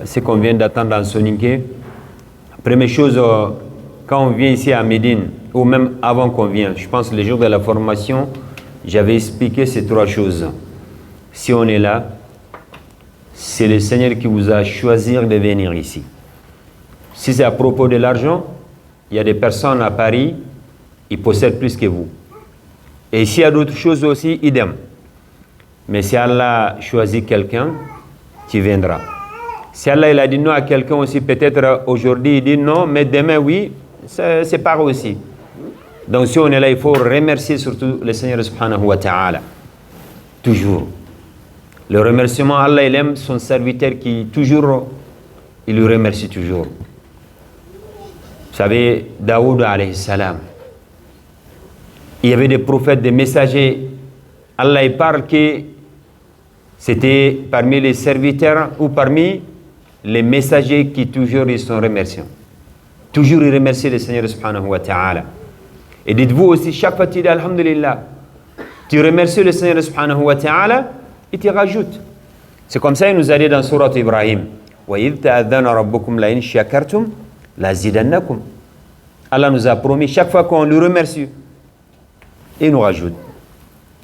ce qu'on vient d'attendre dans Soninké. Première chose, quand on vient ici à Médine, ou même avant qu'on vienne, je pense les jours de la formation, j'avais expliqué ces trois choses. Si on est là, c'est le Seigneur qui vous a choisi de venir ici. Si c'est à propos de l'argent, il y a des personnes à Paris, ils possèdent plus que vous. Et s'il y a d'autres choses aussi, idem. Mais si Allah choisit quelqu'un, tu viendras. Si Allah il a dit non à quelqu'un aussi, peut-être aujourd'hui il dit non, mais demain oui, c'est pareil aussi. Donc si on est là, il faut remercier surtout le Seigneur subhanahu wa ta'ala. Toujours. Le remerciement, Allah il aime son serviteur qui toujours, il le remercie toujours. Vous savez, Daoud alayhi salam, il y avait des prophètes, des messagers. Allah il parle que c'était parmi les serviteurs ou parmi les messagers qui toujours ils sont remerciants. Toujours ils remercient le Seigneur subhanahu wa ta'ala. Et dites-vous aussi, chaque fois que tu dis Alhamdulillah, tu remercies le Seigneur subhanahu wa ta'ala et tu rajoutes. C'est comme ça il nous a dit dans Surat Ibrahim. وَإِذْ تَأَذَّنَ رَبُّكُمْ لَإِنْ شَكَرْتُمْ لَأَزِيدَنَّكُمْ. Allah nous a promis chaque fois qu'on le remercie, il nous rajoute.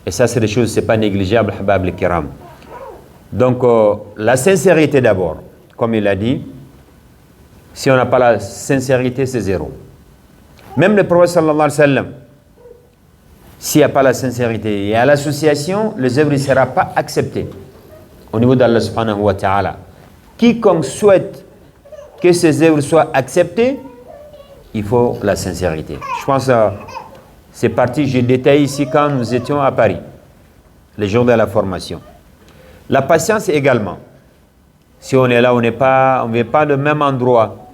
Et ça c'est des choses, c'est pas négligeable, habab al-kiram. Donc la sincérité d'abord, comme il a dit, si on n'a pas la sincérité, c'est zéro. Même le prophète sallallahu alayhi wa sallam, s'il n'y a pas la sincérité et à l'association, les œuvres ne seront pas acceptées au niveau d'Allah subhanahu wa ta'ala. Quiconque souhaite que ces œuvres soient acceptées, il faut la sincérité. Je pense que c'est parti, j'ai détaillé ici quand nous étions à Paris, les jours de la formation. La patience également. Si on est là, on ne vient pas le même endroit.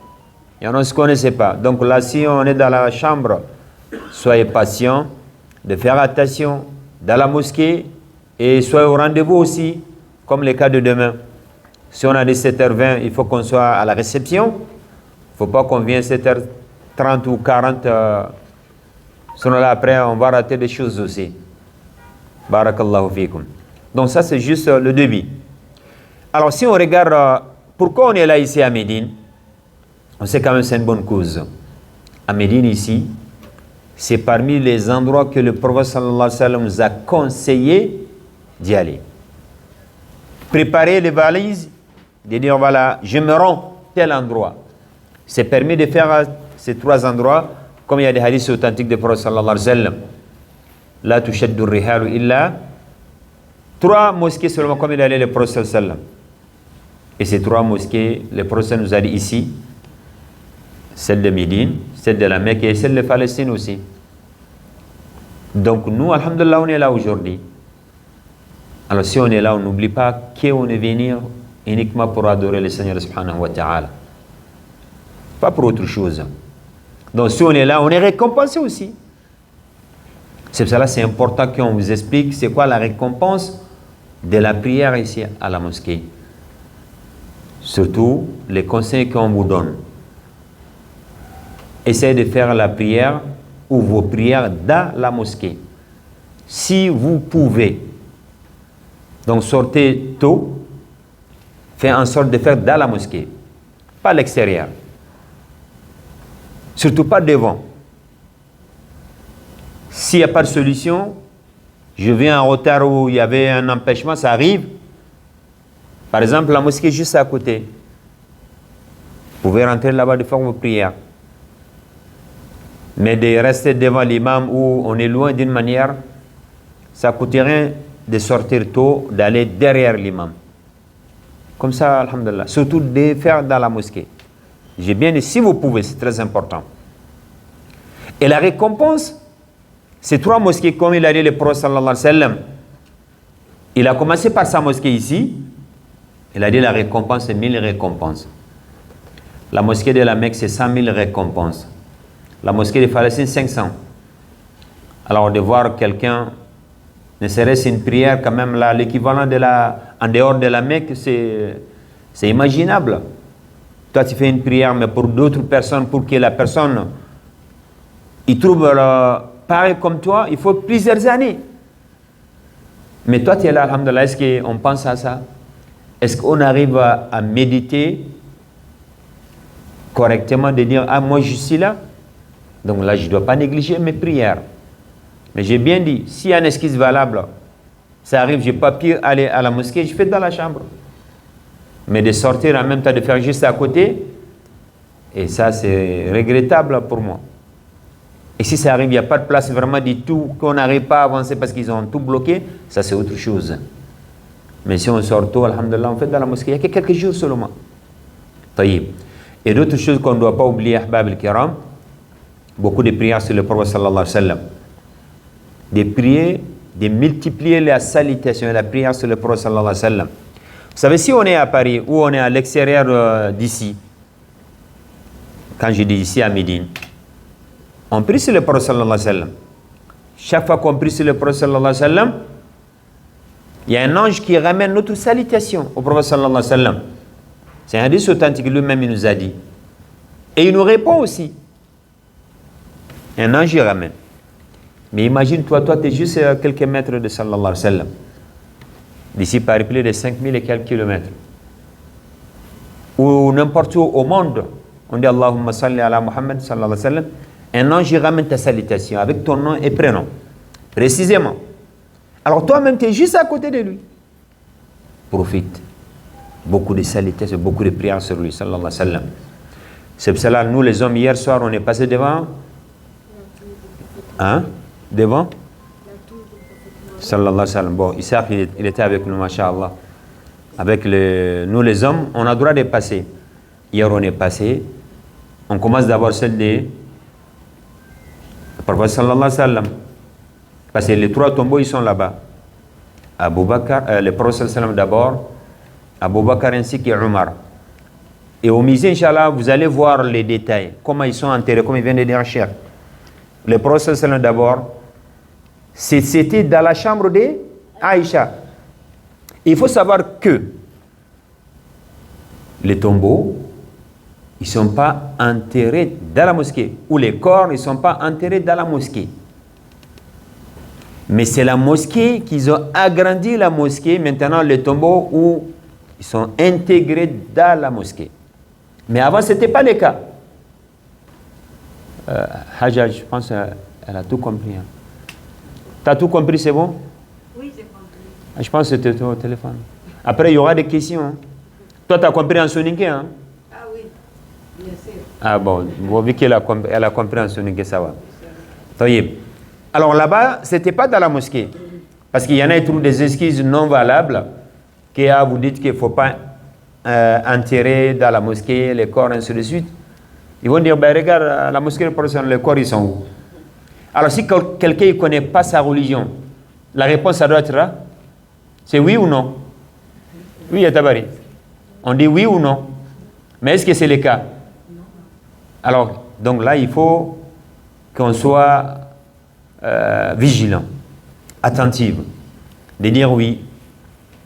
Et on ne se connaissait pas. Donc là, si on est dans la chambre, soyez patient, de faire attention dans la mosquée et soyez au rendez-vous aussi, comme le cas de demain. Si on a des 7h20, il faut qu'on soit à la réception. Il ne faut pas qu'on vienne 7h30 ou 40. Sinon là, après, on va rater des choses aussi. Barakallahu fikum. Donc ça, c'est juste le début. Alors, si on regarde pourquoi on est là ici à Médine, on sait quand même que c'est une bonne cause. À Médine, ici, c'est parmi les endroits que le prophète sallallahu alayhi wa sallam nous a conseillé d'y aller. Préparer les valises, de dire voilà, je me rends tel endroit. C'est permis de faire ces trois endroits, comme il y a des hadiths authentiques du prophète sallallahu alayhi wa sallam. La tushaddu rihalu illa. 3 mosquées seulement, comme il a dit le prophète sallallahu alayhi wa sallam. Et ces 3 mosquées, le prophète nous a dit ici, celle de Médine, celle de la Mecque et celle de Palestine aussi. Donc nous, alhamdulillah, on est là aujourd'hui. Alors si on est là, on n'oublie pas qu'on est venu uniquement pour adorer le Seigneur subhanahu wa ta'ala. Pas pour autre chose. Donc si on est là, on est récompensé aussi. C'est pour cela c'est important qu'on vous explique c'est quoi la récompense de la prière ici à la mosquée. Surtout les conseils qu'on vous donne. Essayez de faire la prière ou vos prières dans la mosquée. Si vous pouvez. Donc sortez tôt. Faites en sorte de faire dans la mosquée. Pas à l'extérieur. Surtout pas devant. S'il n'y a pas de solution, je viens en retard où il y avait un empêchement, ça arrive. Par exemple, la mosquée est juste à côté. Vous pouvez rentrer là-bas de faire vos prières. Mais de rester devant l'imam où on est loin d'une manière, ça ne coûte rien de sortir tôt, d'aller derrière l'imam. Comme ça, alhamdulillah. Surtout de faire dans la mosquée. J'ai bien dit, si vous pouvez, c'est très important. Et la récompense, ces 3 mosquées, comme il a dit le prophète sallallahu alayhi wa sallam, il a commencé par sa mosquée ici. Il a dit la récompense, c'est 1000 récompenses. La mosquée de la Mecque, c'est 100 000 récompenses. La mosquée de Palestine, 500. Alors de voir quelqu'un, ne serait-ce une prière quand même là, l'équivalent de en dehors de la Mecque, c'est imaginable. Toi tu fais une prière, mais pour d'autres personnes, pour que la personne, il trouve pareil comme toi, il faut plusieurs années. Mais toi tu es là, alhamdulillah, est-ce qu'on pense à ça? Est-ce qu'on arrive à méditer correctement, de dire, ah, moi je suis là, donc là je ne dois pas négliger mes prières. Mais j'ai bien dit, s'il y a une excuse valable, ça arrive, je n'ai pas pu aller à la mosquée, je fais dans la chambre. Mais de sortir en même temps, de faire juste à côté, et ça c'est regrettable pour moi. Et si ça arrive, il n'y a pas de place vraiment du tout, qu'on n'arrive pas à avancer parce qu'ils ont tout bloqué, ça c'est autre chose. Mais si on sort tôt, alhamdulillah, on fait dans la mosquée, il y a que quelques jours seulement. Taïb. Et d'autres choses qu'on ne doit pas oublier, ahbab al-kiram, beaucoup de prières sur le prophète sallallahu alayhi wa sallam. Des prières, de multiplier la salutation et la prière sur le prophète sallallahu alayhi wa sallam. Vous savez, si on est à Paris ou on est à l'extérieur d'ici, quand je dis ici à Médine, on prie sur le prophète sallallahu alayhi wa sallam. Chaque fois qu'on prie sur le prophète sallallahu alayhi wa sallam, il y a un ange qui ramène notre salutation au prophète sallallahu alayhi wa sallam. C'est un hadith authentique, lui-même il nous a dit. Et il nous répond aussi. Un ange il ramène. Mais imagine, toi tu es juste à quelques mètres de sallallahu alayhi wa sallam. D'ici Paris, plus de 5000 et quelques kilomètres. Ou n'importe où au monde, on dit Allahumma salli ala Muhammad sallallahu alayhi wa sallam. Un ange il ramène ta salutation avec ton nom et prénom. Précisément. Alors toi-même, tu es juste à côté de lui. Profite. Beaucoup de salutations, beaucoup de prières sur lui, sallallahu alayhi wa sallam. C'est pour cela, nous les hommes, hier soir, on est passé devant. Hein? Devant? Sallallahu alayhi wa sallam. Bon, Issa, il était avec nous, masha'Allah. Avec nous les hommes, on a le droit de passer. Hier, on est passé. On commence d'abord celle de prophète sallallahu alayhi wa sallam. Parce que les trois tombeaux, ils sont là-bas. Abu Bakr, le prophète sallallahu alayhi wa sallam d'abord. Abu Bakr ainsi qu'Omar. Et au musée, Inch'Allah, vous allez voir les détails. Comment ils sont enterrés, comme il vient de dire Cheikh. Le prophète sallallahu d'abord, c'était dans la chambre de Aïcha. Il faut savoir que les tombeaux, ils ne sont pas enterrés dans la mosquée. Ou les corps, ils ne sont pas enterrés dans la mosquée. Mais c'est la mosquée qu'ils ont agrandi la mosquée. Maintenant, les tombeaux où ils sont intégrés dans la mosquée. Mais avant, ce n'était pas le cas. Haja, je pense qu'elle a tout compris. Hein. Tu as tout compris, c'est bon? Oui, j'ai compris. Je pense que c'était au téléphone. Après, il y aura des questions. Hein. Toi, tu as compris en soninké, hein? Ah oui, bien sûr. Ah bon, vu qu'elle a compris en soninké, ça va. Alors là-bas, ce n'était pas dans la mosquée. Parce qu'il y en a qui trouvent des excuses non valables. Que vous dites qu'il ne faut pas enterrer dans la mosquée les corps, ainsi de suite. Ils vont dire, ben, regarde, la mosquée, les corps, ils sont où? Alors, si quelqu'un ne connaît pas sa religion, la réponse, ça doit être là. C'est oui ou non? Oui, Yatabari. On dit oui ou non. Mais est-ce que c'est le cas? Alors, donc là, il faut qu'on soit vigilant, attentif, de dire oui.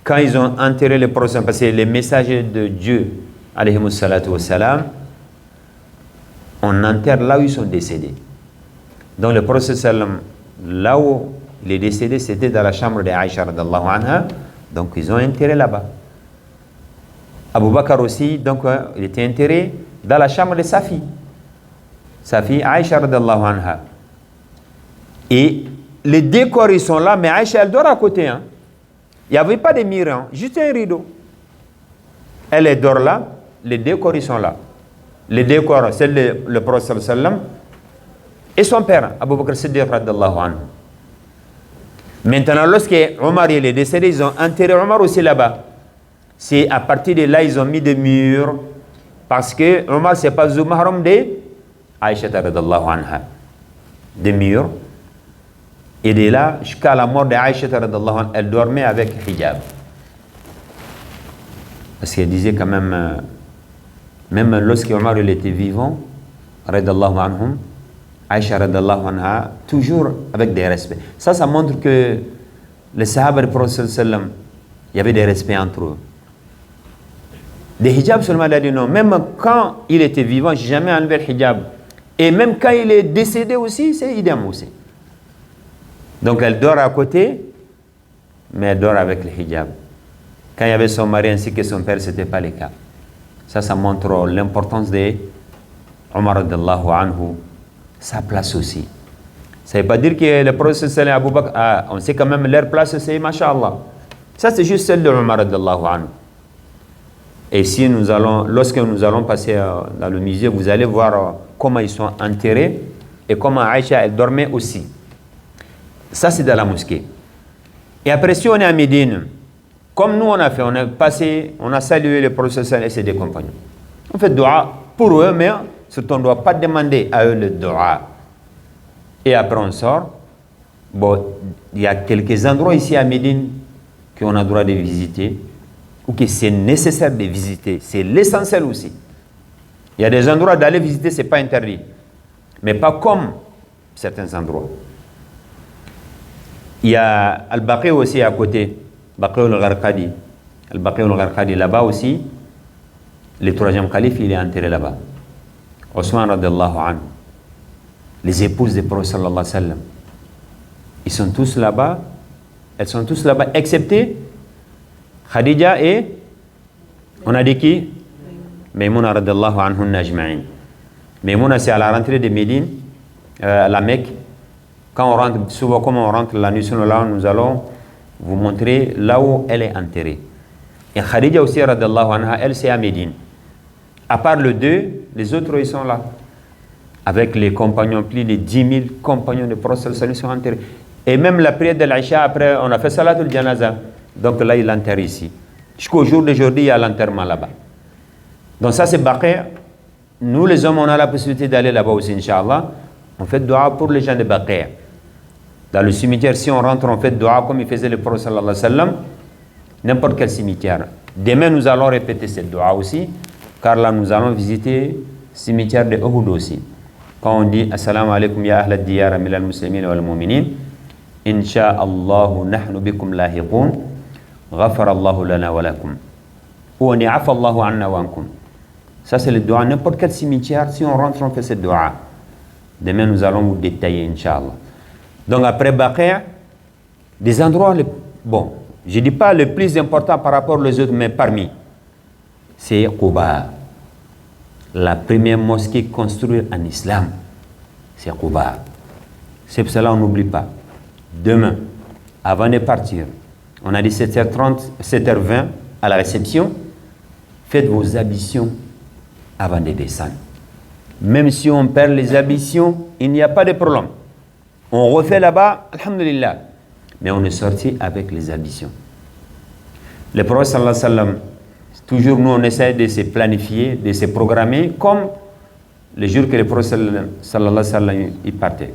Quand ils ont enterré les prophètes, parce que les messagers de Dieu, alayhimus salatu wassalam, on enterre là où ils sont décédés. Donc le prophète sallam, là où il est décédé, c'était dans la chambre de Aïcha radallahu anha, donc ils ont enterré là-bas. Abu Bakr aussi, donc il était enterré dans la chambre de sa fille Aïcha radallahu anha. Et les décors, ils sont là, mais Aïcha, elle dort à côté, hein. Il n'y avait pas de mur, hein, juste un rideau. Elle dort là, les décors ils sont là. Les décors, c'est le prophète sallam et son père, Abu Bakr Siddiq radallahu anhu. Maintenant, lorsque Omar est décédé, ils ont enterré Omar aussi là-bas. C'est à partir de là, ils ont mis des murs. Parce que Omar, ce n'est pas le mahram de Aïcha radallahu anha. Des murs. Et de là, jusqu'à la mort d'Aïcha radallahu anha, elle dormait avec hijab. Parce qu'elle disait quand même, même lorsque Omar était vivant, radallahu anhum, Aïcha radallahu anha, toujours avec des respects. Ça montre que les sahaba du prophète sallam, il y avait des respects entre eux. Des hijabs seulement, elle a dit non. Même quand il était vivant, je n'ai jamais enlevé le hijab. Et même quand il est décédé aussi, c'est idem aussi. Donc elle dort à côté, mais elle dort avec le hijab. Quand il y avait son mari ainsi que son père, ce n'était pas le cas. Ça montre l'importance de Omar radiallahu anhu, sa place aussi. Ça ne veut pas dire que le prophète sallallahu alayhi wa sallam, on sait quand même leur place, c'est masha'Allah. Ça, c'est juste celle de Omar radiallahu anhu. Et si lorsque nous allons passer dans le musée, vous allez voir comment ils sont enterrés et comment Aïcha, elle dormait aussi. Ça, c'est dans la mosquée. Et après, si on est à Médine, comme nous on a fait, on a passé, on a salué le prophète et ses deux compagnons. On fait dua pour eux, mais surtout on ne doit pas demander à eux le dua. Et après on sort. Bon, il y a quelques endroits ici à Médine qu'on a le droit de visiter, ou que c'est nécessaire de visiter. C'est l'essentiel aussi. Il y a des endroits d'aller visiter, ce n'est pas interdit. Mais pas comme certains endroits. Il y a Al-Baqi aussi à côté. Baqi al-Gharqadi. Al-Baqi al-Gharqadi, là-bas aussi, le troisième calife, il est enterré là-bas. Osman radiallahu anhu. Les épouses des prophètes sallallahu alayhi wa sallam. Ils sont tous là-bas. Elles sont tous là-bas, excepté Khadija et, on a dit qui? Maïmouna radiallahu anhu ajma'in. Maïmouna, c'est à la rentrée de Médine, à la Mecque. Quand on rentre, souvent comme on rentre la nuit, là, nous allons vous montrer là où elle est enterrée. Et Khadija aussi, radiallahu anha, elle, c'est à Médine. À part les deux, les autres, ils sont là. Avec les compagnons, plus de 10 000 compagnons de prophète sont enterrés. Et même la prière de l'Aïcha, après, on a fait Salatul Janaza. Donc là, il l'enterre ici. Jusqu'au jour d'aujourd'hui, il y a l'enterrement là-bas. Donc ça, c'est Baqi. Nous, les hommes, on a la possibilité d'aller là-bas aussi, Inch'Allah. On fait dua pour les gens de Baqi. Dans le cimetière, si on rentre, on fait dua comme il faisait le prophète sallallahu alayhi wa sallam. N'importe quel cimetière. Demain, nous allons répéter cette dua aussi. Car là, nous allons visiter le cimetière de Uhud aussi. Quand on dit Assalamu alaikum ya ahla diyara milal muslimin wal mu'minin. Inch'Allahu nahnu bikum lahiqun. Ghafara Allahu lana wa lakum. Ou on est afa Allahu anna wa ankum. Ça, c'est le dua. N'importe quel cimetière, si on rentre, on fait cette dua. Demain, nous allons vous détailler, Inch'Allah. Donc, après Baqi', des endroits, bon, je ne dis pas le plus important par rapport aux autres, mais parmi, c'est Quba. La première mosquée construite en islam, c'est Quba. C'est pour cela qu'on n'oublie pas. Demain, avant de partir, on a dit 7h30, 7h20 à la réception, faites vos ablutions avant de descendre. Même si on perd les ablutions, il n'y a pas de problème. On refait là-bas, alhamdulillah. Mais on est sorti avec les ablutions. Le prophète sallallahu alayhi wa sallam, toujours nous on essaie de se planifier, de se programmer comme le jour que le prophète sallallahu alayhi wa sallam il partait.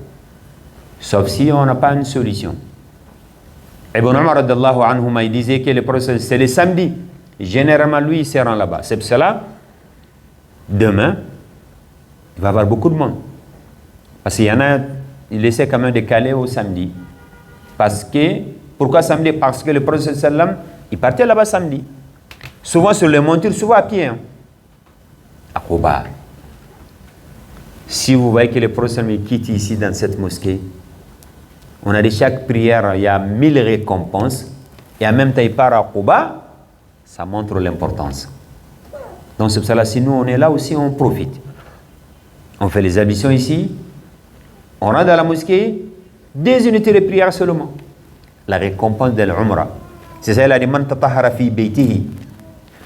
Sauf si on n'a pas une solution. Ibn Umar radiallahu anhu, il disait que le prophète c'est le samedi. Généralement lui il se rend là-bas. C'est pour cela, demain, il va y avoir beaucoup de monde. Parce qu'il y en a, il essaie quand même de caler au samedi. Pourquoi samedi? Parce que le prophète sallam, il partait là-bas samedi. Souvent sur les montures, souvent à pied. Hein. À Quba. Si vous voyez que le prophète quitte ici dans cette mosquée, on a dit chaque prière, il y a 1000 récompenses. Et en même temps, il part à Quba, ça montre l'importance. Donc c'est pour cela, si nous on est là aussi, on profite. On fait les ablutions ici, on rentre dans la mosquée, 2 unités de prière seulement. La récompense de l'Umrah. C'est ça, il a dit Man tatahara fi baytihi.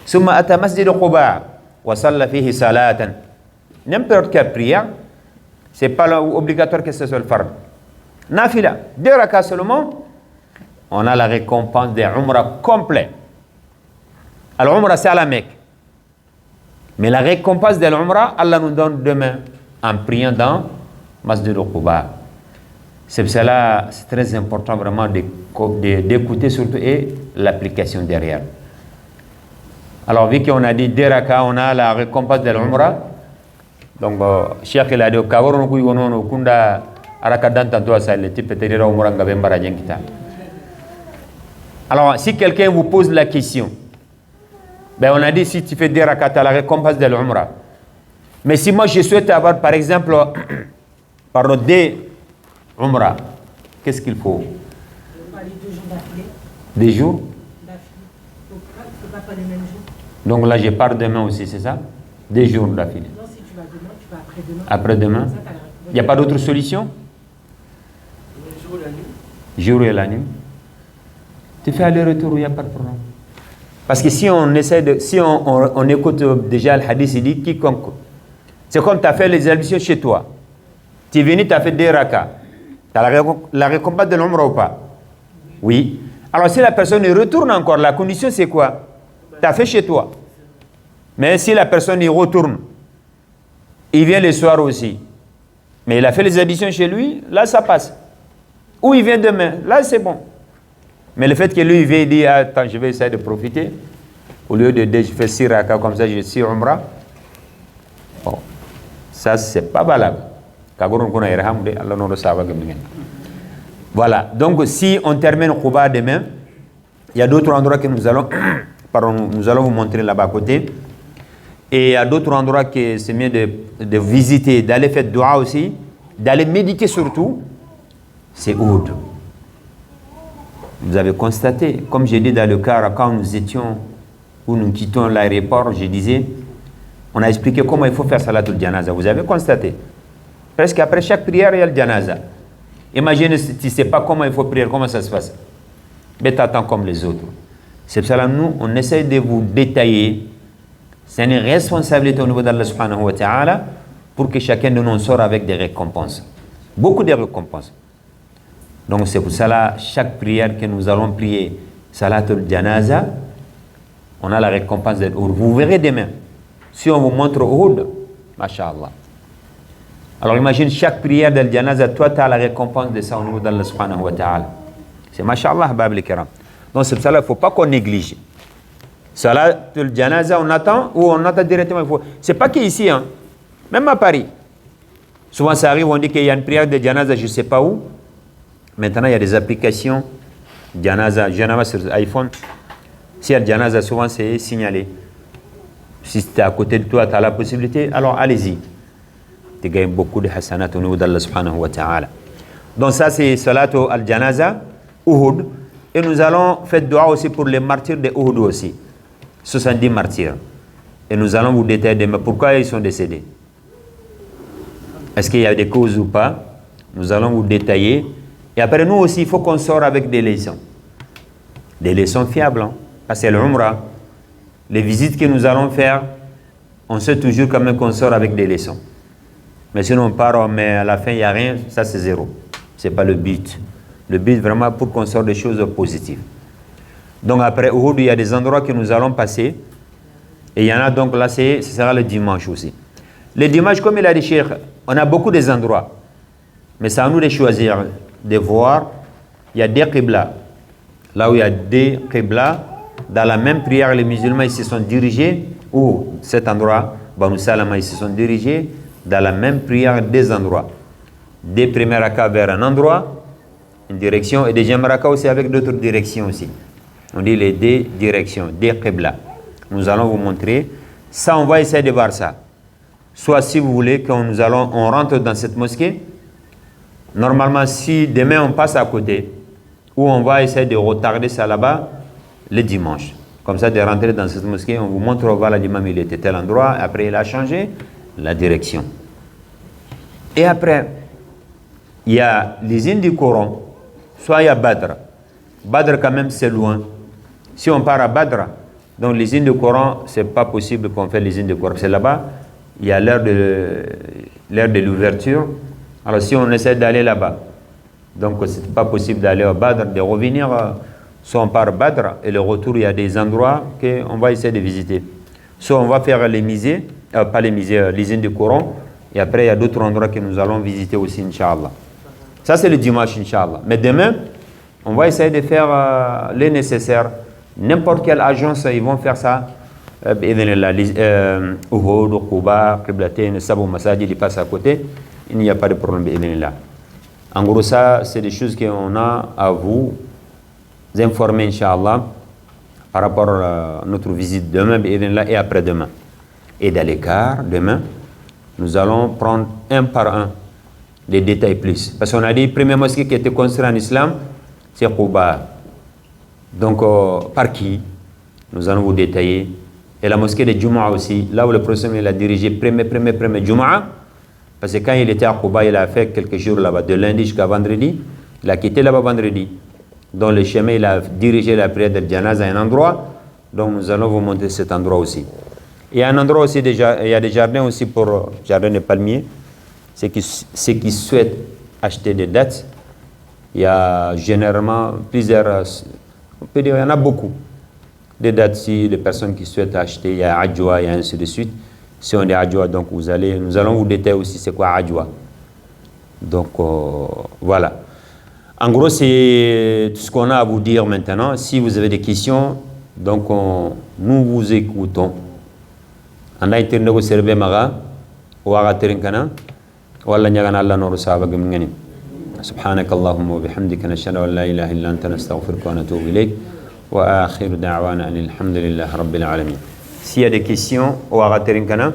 Summa ata masjid Quba. Wa salla fihi salatan. N'importe quelle prière, c'est pas obligatoire que ce soit le fard. Nafila, 2 rakas seulement, on a la récompense de l'Umrah complet. Alors, l'Umrah, c'est à la Mecque. Mais la récompense de l'Umrah, Allah nous donne demain en priant dans Masjid al-Quba. C'est pour cela, c'est très important vraiment d'écouter surtout et l'application derrière. Alors, vu qu'on a dit 2 rakas, on a la récompense de l'Umrah. Donc, Cheikh il a dit, Kunda Arakadan ça le type peut-être Umrah Ngabembara Jenkita. Alors, si quelqu'un vous pose la question, ben on a dit si tu fais 2 rakat à la récompense de l'Umrah. Mais si moi je souhaite avoir par exemple pardon, 2 Umrah, qu'est-ce qu'il faut? 2 jours? pas les mêmes jours. Donc là, je pars demain aussi, c'est ça? Des jours d'affilée. Non, si tu vas demain, tu vas après-demain. Après-demain? Comme ça, t'as la- Il n'y a pas d'autre solution? Le jour et la nuit. Jour et la nuit. Tu fais aller-retour, il n'y a pas de problème. Parce que si on essaie de, si on écoute déjà le hadith, il dit quiconque. C'est comme tu as fait les ablutions chez toi. Tu es venu, tu as fait des rakas. Tu as la récompense de l'ombre ou pas? Oui. Alors si la personne y retourne encore, la condition c'est quoi? Tu as fait chez toi. Mais si la personne y retourne, il vient le soir aussi. Mais il a fait les ablutions chez lui, là ça passe. Ou il vient demain, là c'est bon. Mais le fait que lui il vient dire attends, je vais essayer de profiter, au lieu de dire je fais 6 rakas comme ça, je suis umrah, bon, ça c'est pas valable. Voilà, donc si on termine Quba demain, il y a d'autres endroits que nous allons, pardon, nous allons vous montrer là-bas à côté. Et il y a d'autres endroits que c'est mieux de visiter, d'aller faire dua aussi, d'aller méditer surtout, c'est Oud. Vous avez constaté, comme j'ai dit dans le car, quand nous étions, où nous quittons l'aéroport, je disais, on a expliqué comment il faut faire Salatul Janaza. Vous avez constaté. Presque après chaque prière, il y a le Janaza. Imaginez si tu ne sais pas comment il faut prier, comment ça se passe. Mais t'attends comme les autres. C'est pour cela que nous, on essaie de vous détailler. C'est une responsabilité au niveau d'Allah subhanahu wa ta'ala pour que chacun de nous sorte avec des récompenses. Beaucoup de récompenses. Donc c'est pour cela, chaque prière que nous allons prier, Salatul Janaza, on a la récompense d'être Uhud. Vous verrez demain. Si on vous montre Uhud, Masha'Allah. Alors imagine chaque prière del Janaza, toi tu as la récompense de ça au niveau d'Allah subhanahu wa ta'ala. C'est Masha'Allah, Bab al-Kiram. Donc c'est pour cela qu'il ne faut pas qu'on néglige. Salatul Janaza, on attend ou on attend directement. C'est pas qu'ici, hein. Même à Paris. Souvent ça arrive, on dit qu'il y a une prière de Janaza, je ne sais pas où. Maintenant, il y a des applications Janaza sur iPhone. Si il y a Janaza, souvent c'est signalé. Si tu es à côté de toi, tu as la possibilité, alors allez-y. Tu gagnes beaucoup de hasanat au niveau d'Allah subhanahu wa ta'ala. Donc ça, c'est Salatu al-Janaza, Uhud. Et nous allons faire dua aussi pour les martyrs de Uhud aussi. 70 martyrs. Et nous allons vous détailler demain pourquoi ils sont décédés. Est-ce qu'il y a des causes ou pas? Nous allons vous détailler. Et après, nous aussi, il faut qu'on sorte avec des leçons. Des leçons fiables. Hein? Parce que c'est l'Umrah. Les visites que nous allons faire, on sait toujours quand même qu'on sort avec des leçons. Mais sinon, on part, mais à la fin, il n'y a rien. Ça, c'est zéro. Ce n'est pas le but. Le but, vraiment, pour qu'on sorte des choses positives. Donc, après Uhud, il y a des endroits que nous allons passer. Et il y en a donc là, ce sera le dimanche aussi. Le dimanche, comme il a dit Cheikh, on a beaucoup des endroits. Mais c'est à nous de choisir, de voir. Il y a des qibla. Là où il y a des qibla, dans la même prière, les musulmans ils se sont dirigés, ou cet endroit, Banu Salama, ils se sont dirigés dans la même prière des endroits. Des premiers rakas vers un endroit, une direction, et deuxième rakas aussi avec d'autres directions aussi. On dit les deux directions, des qibla. Nous allons vous montrer. Ça, on va essayer de voir ça. Soit si vous voulez qu'on on rentre dans cette mosquée, normalement, si demain on passe à côté, ou on va essayer de retarder ça là-bas, le dimanche. Comme ça, de rentrer dans cette mosquée, on vous montre, voilà, l'imam, il était tel endroit, après il a changé la direction. Et après, il y a l'usine du Coran, soit il y a Badr. Badr, quand même, c'est loin. Si on part à Badr, donc l'usine du Coran, c'est pas possible qu'on fait l'usine du Coran. C'est là-bas, il y a l'heure de l'ouverture. Alors, si on essaie d'aller là-bas, donc c'est pas possible d'aller à Badr, de revenir. Soit on part Badr et le retour, il y a des endroits qu'on va essayer de visiter. Soit on va faire les musées, pas les musées, l'usine du Coran, et après il y a d'autres endroits que nous allons visiter aussi, Inch'Allah. Ça c'est le dimanche, Inch'Allah. Mais demain, on va essayer de faire les nécessaires. N'importe quelle agence, ils vont faire ça. Uhud, Quba, Qiblatain, Sabou Masajid, ils passent à côté. Il n'y a pas de problème. En gros, ça, c'est des choses qu'on a à vous informer, Inch'Allah, par rapport à notre visite demain et après-demain. Et dans l'écart, demain, nous allons prendre un par un les détails plus. Parce qu'on a dit, la première mosquée qui a été construite en islam, c'est Quba. Donc, par qui? Nous allons vous détailler. Et la mosquée de Jumu'ah aussi, là où le prophète il a dirigé premier Jumu'ah, parce que quand il était à Quba, il a fait quelques jours là-bas, de lundi jusqu'à vendredi. Il a quitté là-bas vendredi. Dans le chemin, il a dirigé la prière de Janaz à un endroit. Donc nous allons vous montrer cet endroit aussi. Et un endroit aussi, il y a des jardins aussi pour jardin de palmiers. Ceux qui souhaitent acheter des dattes, il y a généralement plusieurs, on peut dire, il y en a beaucoup. Des dates, si les personnes qui souhaitent acheter, il y a Adjoua et ainsi de suite. Si on est Adjoua, donc nous allons vous détailler aussi c'est quoi Adjoua. Donc voilà. En gros, c'est tout ce qu'on a à vous dire maintenant. Si vous avez des questions, donc nous vous écoutons. On a été négocié maga, ou à Terinkana, ou à la Nyagana Allah Noru Sahaba Gimgani. سبحانك اللهم وبحمدك نشهد أن لا إله إلا أنت نستغفرك ونتوب إليك وآخر دعوانا أن الحمد لله رب العالمين. S'il y a des questions, ou à Terinkana.